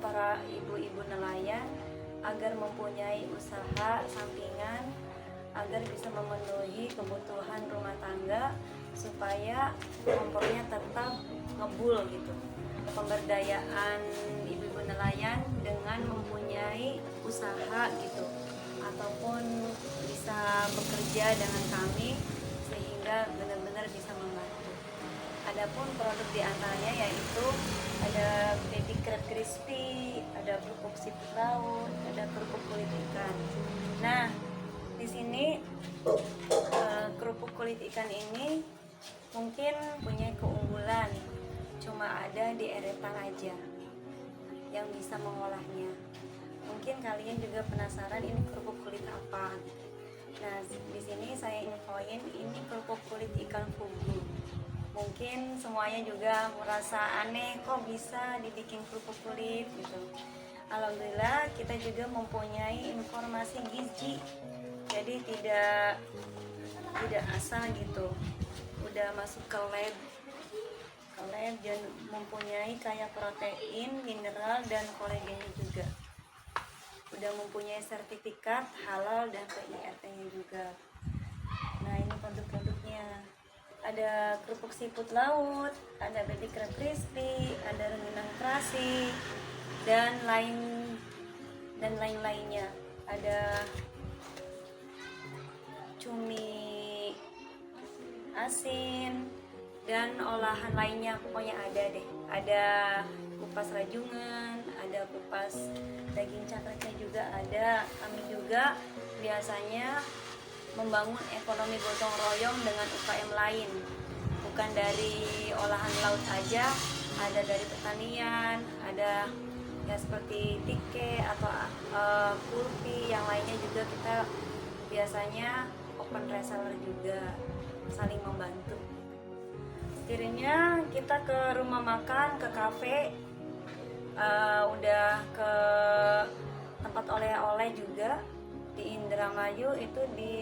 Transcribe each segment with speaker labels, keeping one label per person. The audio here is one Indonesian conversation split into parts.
Speaker 1: para ibu-ibu nelayan agar mempunyai usaha sampingan agar bisa memenuhi kebutuhan rumah tangga supaya kompornya tetap ngebul gitu. Pemberdayaan ibu-ibu nelayan dengan mempunyai usaha gitu ataupun bisa bekerja dengan kami sehingga benar-benar bisa membantu. Adapun produk diantaranya yaitu ada baby crab crispy, ada kerupuk siput laut, ada kerupuk kulit ikan. Nah, di sini kerupuk kulit ikan ini mungkin punya keunggulan, cuma ada di Eretan aja yang bisa mengolahnya. Mungkin kalian juga penasaran ini kerupuk kulit apa. Nah, di sini saya infoin ini kerupuk kulit ikan fugu. Mungkin semuanya juga merasa aneh kok bisa dibikin kerupuk kulit gitu. Alhamdulillah kita juga mempunyai informasi gizi. Jadi tidak asal gitu. Udah masuk ke lab dan mempunyai kaya protein, mineral dan kolagennya juga. Udah mempunyai sertifikat halal dan PIRT-nya juga. Nah, ini produk-produknya. Ada kerupuk siput laut, ada baby crab crispy, ada rengginang terasi dan lain-lainnya. Ada cumi asin dan olahan lainnya, pokoknya ada deh. Ada kupas rajungan, ada kupas daging cakratnya juga ada. Kami juga biasanya membangun ekonomi gotong royong dengan UKM lain, bukan dari olahan laut aja, ada dari pertanian, ada ya seperti tike atau kulfi, yang lainnya juga kita biasanya open reseller juga, saling membantu. Sekiranya kita ke rumah makan, ke kafe, udah ke tempat oleh-oleh juga di Indramayu itu di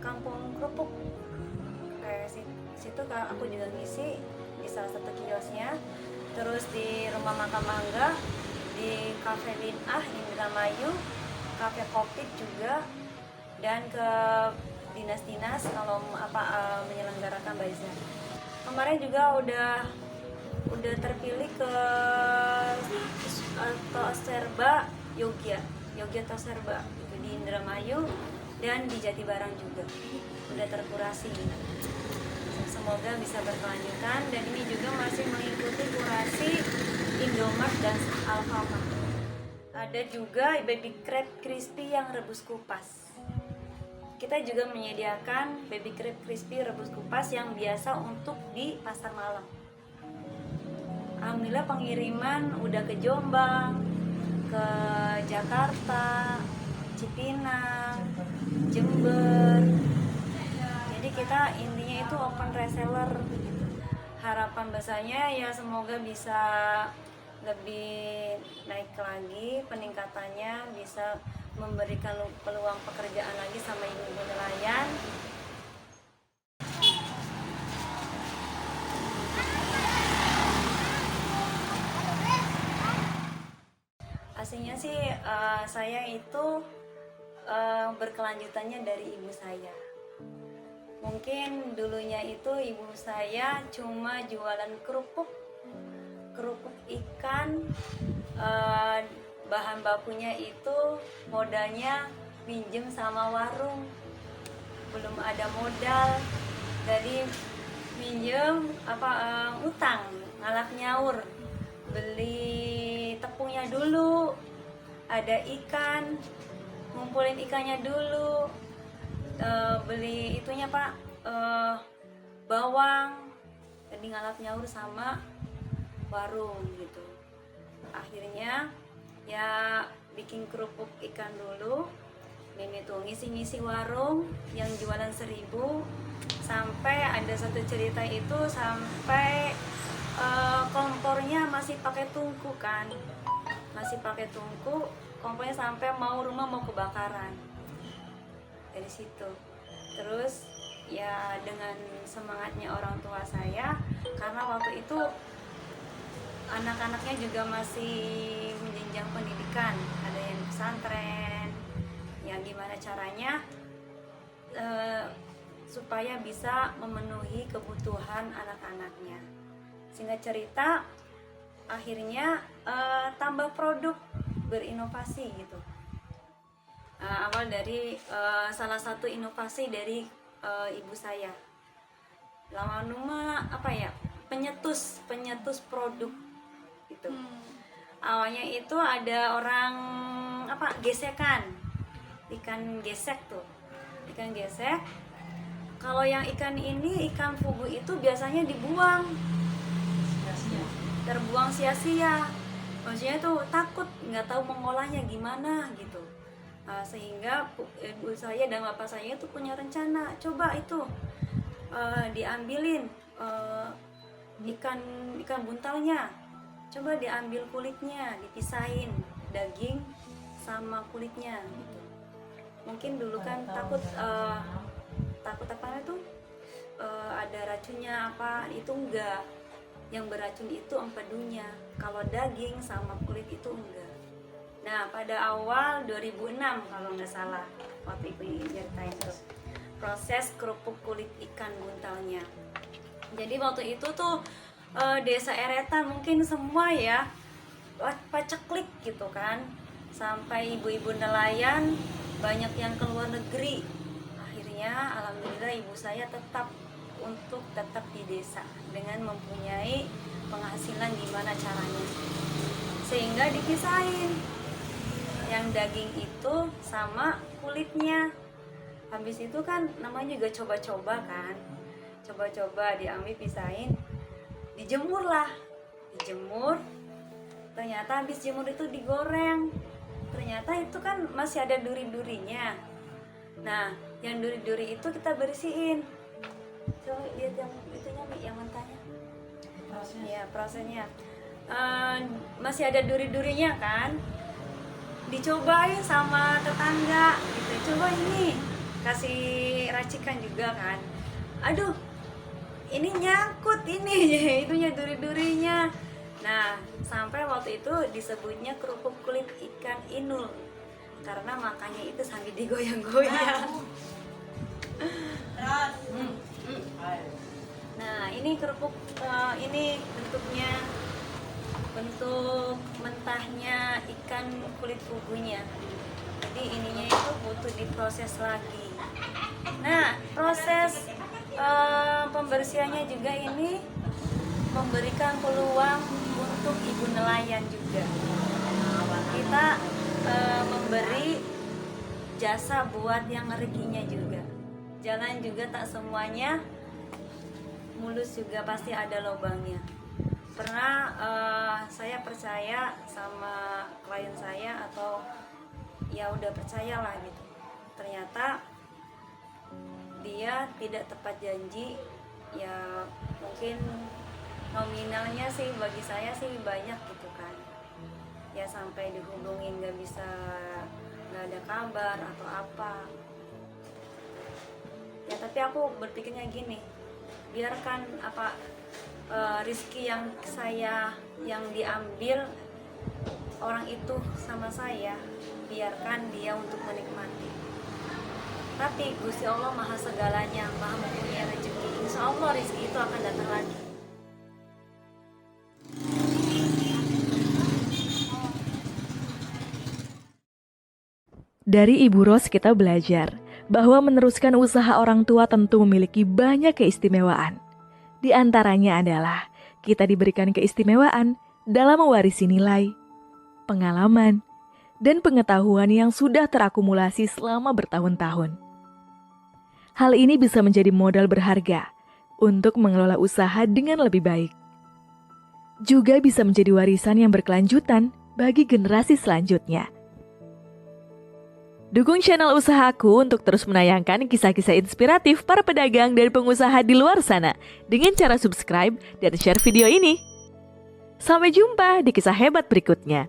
Speaker 1: Kampung Kerupuk. Kayak situ aku juga ngisi di salah satu kiosnya. Terus di Rumah Makan Mangga, di Cafe Linah Indramayu, Cafe Kopit juga, dan ke dinas-dinas kalau menyelenggarakan bazar. Kemarin juga udah terpilih ke Toserba Yogya Toserba itu di Indramayu dan di Jatibarang juga udah terkurasi. Semoga bisa berkelanjutan, dan ini juga masih mengikuti kurasi Indomart dan Alfamart. Ada juga baby crab crispy yang rebus kupas. Kita juga menyediakan baby crab crispy rebus kupas yang biasa untuk di pasar malam. Alhamdulillah pengiriman udah ke Jombang, ke Jakarta, Cipinang, Jember. Jadi kita intinya itu open reseller gitu. Harapan besarnya ya semoga bisa lebih naik lagi peningkatannya, bisa memberikan peluang pekerjaan lagi sama ibu-ibu nelayan. Aslinya sih saya itu berkelanjutannya dari ibu saya. Mungkin dulunya itu ibu saya cuma jualan kerupuk ikan, bahan bakunya itu modalnya pinjem sama warung, belum ada modal, jadi pinjem utang, ngalap nyaur, beli tepungnya dulu, ada ikan, ngumpulin ikannya dulu, beli itunya bawang, jadi ngalap nyaur sama warung gitu. Akhirnya ya bikin kerupuk ikan dulu, ini tuh ngisi-ngisi warung yang jualan 1.000, sampai ada satu cerita itu sampai kompornya masih pakai tungku kan, kompornya sampai rumah mau kebakaran dari situ. Terus ya dengan semangatnya orang tua saya, karena waktu itu anak-anaknya juga masih menjenjang pendidikan, ada yang pesantren, yang gimana caranya supaya bisa memenuhi kebutuhan anak-anaknya. Singkat cerita, akhirnya tambah produk, berinovasi gitu. Awal dari salah satu inovasi dari ibu saya, lama-lama penyetus produk gitu. Awalnya itu ada orang gesekan, ikan gesek tuh, ikan gesek. Kalau yang ikan ini, ikan fugu itu biasanya dibuang, terbuang sia-sia. Maksudnya tuh takut, nggak tahu mengolahnya gimana gitu. Sehingga ibu saya dan bapak saya itu punya rencana, coba itu diambilin ikan buntalnya, coba diambil kulitnya, dipisahin daging sama kulitnya gitu. Mungkin dulu kan takut ada racunnya itu enggak, yang beracun itu empedunya, kalau daging sama kulit itu enggak. Nah, pada awal 2006 kalau nggak salah, waktu ibu ceritain tuh proses kerupuk kulit ikan buntalnya. Jadi waktu itu tuh desa Eretan mungkin semua ya paceklik gitu kan, sampai ibu-ibu nelayan banyak yang keluar negeri. Akhirnya alhamdulillah ibu saya tetap di desa dengan mempunyai penghasilan gimana caranya, sehingga dipisahin yang daging itu sama kulitnya. Habis itu kan namanya juga coba-coba kan, coba-coba diambil pisahin, dijemur. Ternyata habis jemur itu digoreng, ternyata itu kan masih ada duri-durinya. Nah, yang duri-duri itu kita bersihin. Coba lihat yang itunya, yang mentahnya. Prosesnya. Masih ada duri-durinya kan. Dicobain sama tetangga gitu. Coba ini, kasih racikan juga kan. Aduh, ini nyangkut ini itunya, duri-durinya. Nah, sampai waktu itu disebutnya kerupuk kulit ikan inul, karena makannya itu sambil digoyang-goyang. Nah, ini kerupuk ini bentuknya, bentuk mentahnya ikan kulit fugunya. Jadi ininya itu butuh diproses lagi. Nah, proses pembersihannya juga ini memberikan peluang untuk ibu nelayan juga. Kita memberi jasa buat yang reginya juga. Jalan juga tak semuanya mulus, juga pasti ada lubangnya. Pernah saya percaya sama klien saya, atau ya udah percayalah gitu, ternyata dia tidak tepat janji. Ya mungkin nominalnya sih bagi saya sih banyak gitu kan, ya sampai dihubungin nggak ada kabar atau apa ya. Tapi aku berpikirnya gini, biarkan rezeki yang diambil orang itu sama saya, biarkan dia untuk menikmati. Tapi Gusti Allah Maha Segalanya, Maha mempunyai rezeki. Insya Allah rezeki itu akan datang lagi.
Speaker 2: Dari Ibu Ros kita belajar bahwa meneruskan usaha orang tua tentu memiliki banyak keistimewaan. Di antaranya adalah kita diberikan keistimewaan dalam mewarisi nilai, pengalaman, dan pengetahuan yang sudah terakumulasi selama bertahun-tahun. Hal ini bisa menjadi modal berharga untuk mengelola usaha dengan lebih baik. Juga bisa menjadi warisan yang berkelanjutan bagi generasi selanjutnya. Dukung channel usahaku untuk terus menayangkan kisah-kisah inspiratif para pedagang dan pengusaha di luar sana dengan cara subscribe dan share video ini. Sampai jumpa di kisah hebat berikutnya.